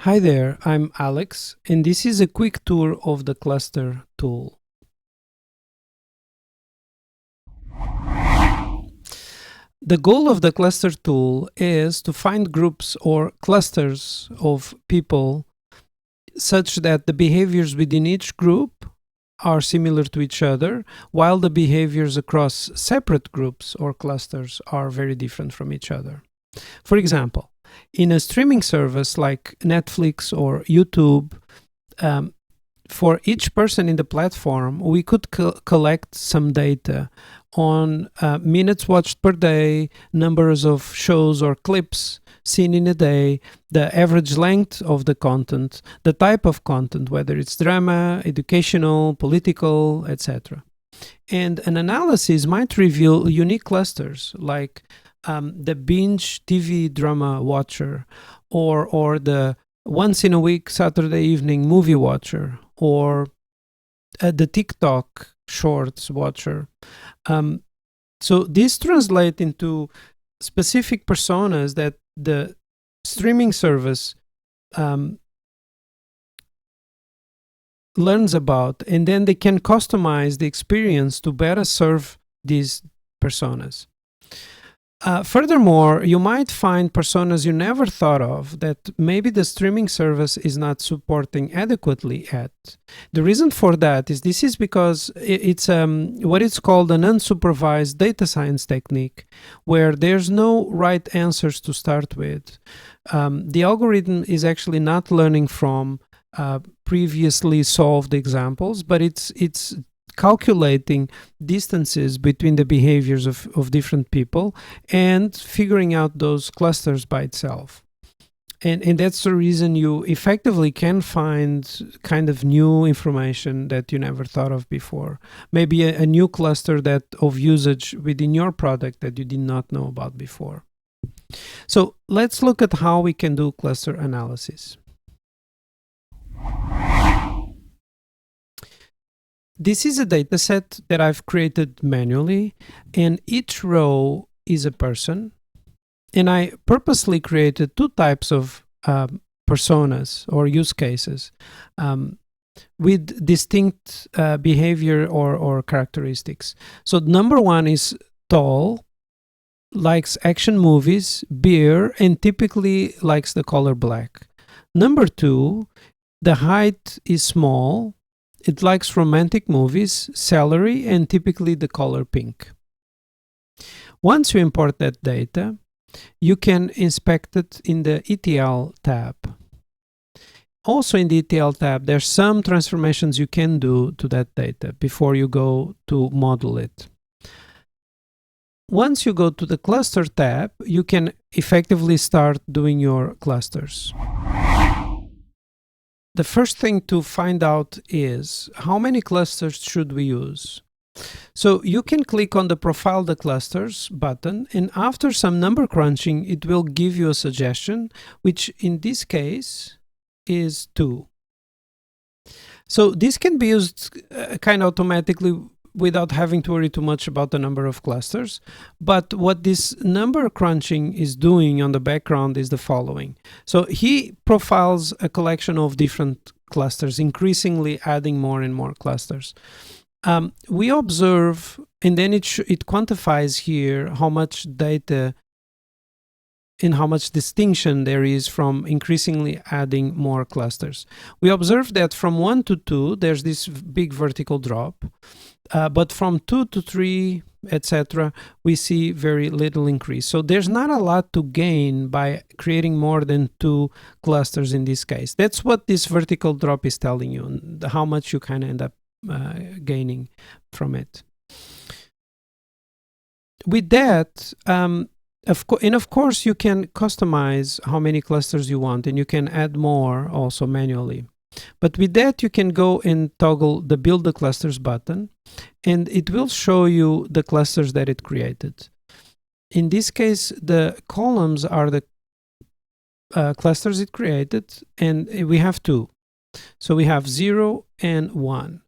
Hi there, I'm Alex, and this is a quick tour of the cluster tool. The goal of the cluster tool is to find groups or clusters of people such that the behaviors within each group are similar to each other, while the behaviors across separate groups or clusters are very different from each other. For example, in a streaming service like Netflix or YouTube, um, for each person in the platform, we could collect some data on minutes watched per day, numbers of shows or clips seen in a day, the average length of the content, the type of content, whether it's drama, educational, political, etc. And an analysis might reveal unique clusters like the binge TV drama watcher or the once in a week Saturday evening movie watcher or the TikTok shorts watcher. So these translate into specific personas that the streaming service learns about, and then they can customize the experience to better serve these personas. Furthermore, you might find personas you never thought of that maybe the streaming service is not supporting adequately yet. The reason for that is this is because it's what is called an unsupervised data science technique, where there's no right answers to start with. The algorithm is actually not learning from previously solved examples, but it's calculating distances between the behaviors of different people and figuring out those clusters by itself. And that's the reason you effectively can find kind of new information that you never thought of before. Maybe a new cluster that of usage within your product that you did not know about before. So let's look at how we can do cluster analysis. This is a data set that I've created manually, and each row is a person. And I purposely created two types of personas or use cases with distinct behavior or characteristics. So number one is tall, likes action movies, beer, and typically likes the color black. Number two, the height is small. It likes romantic movies, salary, and typically the color pink. Once you import that data, you can inspect it in the ETL tab. Also in the ETL tab, there's some transformations you can do to that data before you go to model it. Once you go to the cluster tab, you can effectively start doing your clusters. The first thing to find out is how many clusters should we use. So you can click on the Profile the Clusters button, and after some number crunching, it will give you a suggestion, which in this case is 2. So this can be used kind of automatically without having to worry too much about the number of clusters. But what this number crunching is doing on the background is the following. So he profiles a collection of different clusters, increasingly adding more and more clusters. We observe, and then it quantifies here how much data and how much distinction there is from increasingly adding more clusters. We observe that from 1 to 2, there's this big vertical drop. But from 2 to 3, etc., we see very little increase. So there's not a lot to gain by creating more than 2 clusters in this case. That's what this vertical drop is telling you, how much you kind of end up gaining from it. With that, of course, you can customize how many clusters you want, and you can add more also manually. But with that, you can go and toggle the Build the Clusters button, and it will show you the clusters that it created. In this case, the columns are the clusters it created, and we have 2. So we have 0 and 1.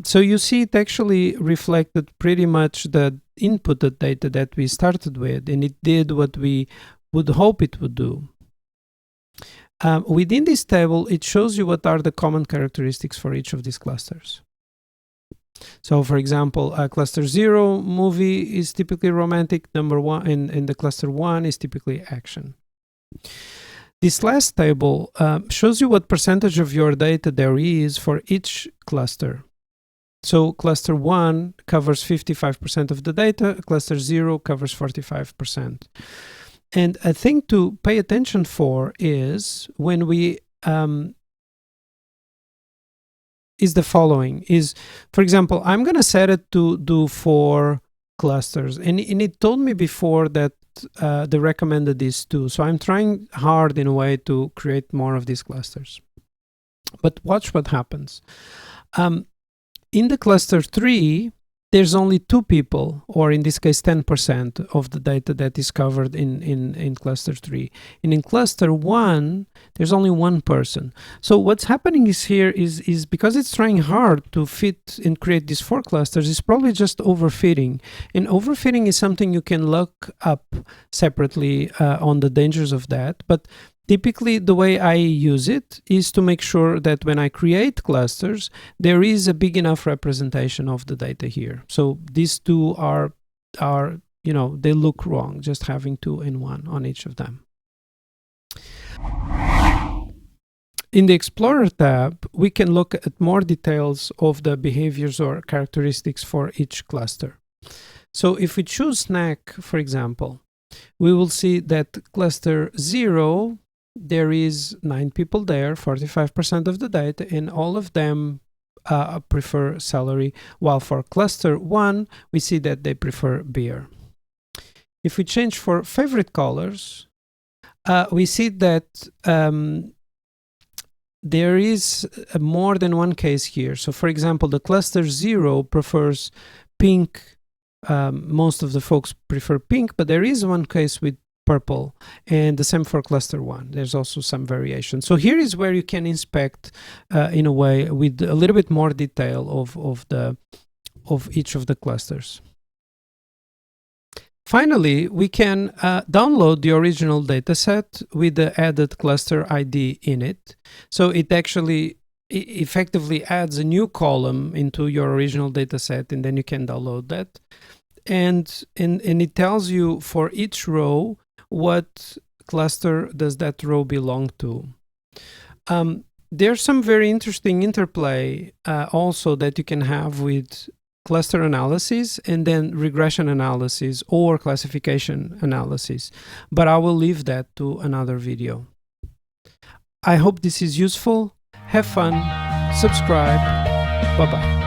So you see it actually reflected pretty much the inputted data that we started with, and it did what we would hope it would do. Within this table, it shows you what are the common characteristics for each of these clusters. So, for example, cluster 0 movie is typically romantic. Number 1 in the cluster 1 is typically action. This last table shows you what percentage of your data there is for each cluster. So cluster 1 covers 55% of the data, cluster 0 covers 45%. And a thing to pay attention for is when we is the following is, for example, I'm going to set it to do 4 clusters, and it told me before that the recommended is 2. So I'm trying hard in a way to create more of these clusters. But watch what happens. In the cluster 3, there's only 2 people, or in this case 10% of the data that is covered in cluster 3. And in cluster 1, there's only 1 person. So what's happening is because it's trying hard to fit and create these 4 clusters, it's probably just overfitting. And overfitting is something you can look up separately on the dangers of that. But typically, the way I use it is to make sure that when I create clusters, there is a big enough representation of the data here. So these 2 are they look wrong, just having 2 and 1 on each of them. In the Explorer tab, we can look at more details of the behaviors or characteristics for each cluster. So if we choose snack, for example, we will see that cluster 0, there is 9 people there, 45% of the data, and all of them prefer celery, while for cluster 1, we see that they prefer beer. If we change for favorite colors, we see that there is more than one case here. So for example, the cluster 0 prefers pink. Most of the folks prefer pink, but there is one case with purple, and the same for cluster 1. There's also some variation. So here is where you can inspect in a way with a little bit more detail of each of the clusters. Finally, we can download the original dataset with the added cluster ID in it. So it actually effectively adds a new column into your original dataset, and then you can download that. And it tells you for each row what cluster does that row belong to. There's some very interesting interplay also that you can have with cluster analysis and then regression analysis or classification analysis, but I will leave that to another video. I hope this is useful. Have fun, subscribe, bye-bye.